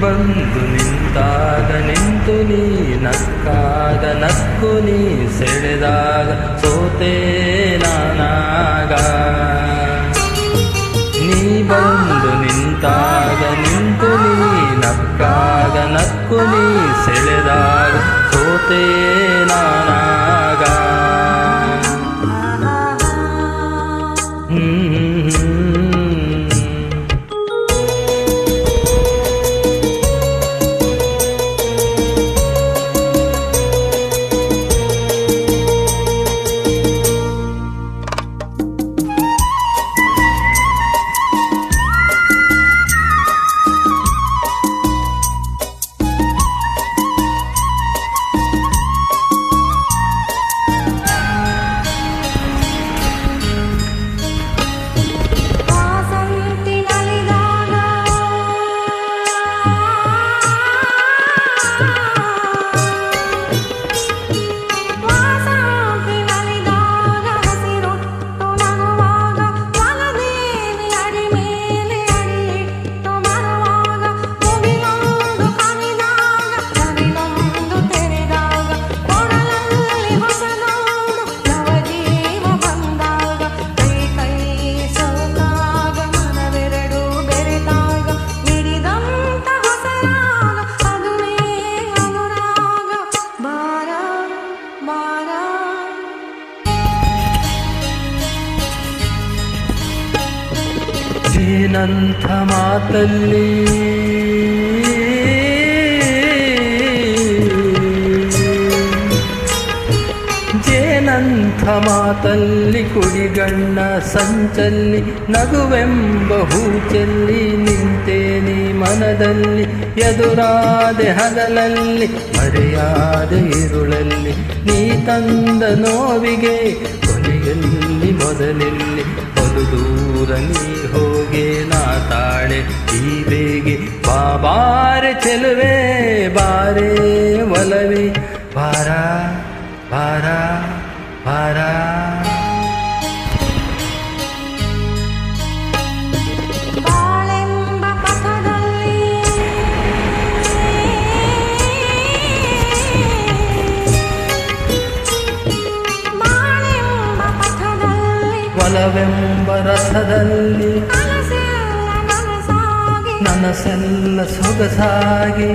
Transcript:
ಬಂದು ನಿಂತಾಗ ನಿಂತು ನೀ ನಕ್ಕಾಗ ನಕ್ಕು ನೀ ಸೆಳೆದಾಗ ಸೋತೆ ನಾನಾಗ. ನೀ ಬಂದು ನಿಂತಾಗ ನಿಂತು ನೀ ನಕ್ಕಾಗ ನಕ್ಕು ನೀ ಸೆಳೆದಾಗ ಸೋತೆ ನಾನಾಗ. ಜೇನಂಥ ಮಾತಲ್ಲಿ ಜೇನಂಥ ಮಾತಲ್ಲಿ ಕುಡಿಗಣ್ಣ ಸಂಚಲ್ಲಿ ನಗುವೆಂಬ ಹೂಚೆಲ್ಲಿ ನಿಂತೆ ನೀ ಮನದಲ್ಲಿ. ಎದುರಾದೆ ಹಗಲಲ್ಲಿ ಮರೆಯಾದೆ ಇರುಳಲ್ಲಿ ನೀ ತಂದ ನೋವಿಗೆ ಕೊನೆಯಲ್ಲಿ ಮೊದಲೆಲ್ಲಿ ದೂರ ನೀ ಹೋಗೆ ನಾ ತಾಳೆ ಈ ಬೇಗೆ. ಬಾರೆ ಚೆಲುವೆ ಬಾರೆ ಒಲವೆ ಬಾರ ಬಾರ ಬಾರ. ಒಲವೆಂಬ ರಥದಲ್ಲಿ ನನಸೆಲ್ಲ ಸೊಗಸಾಗಿ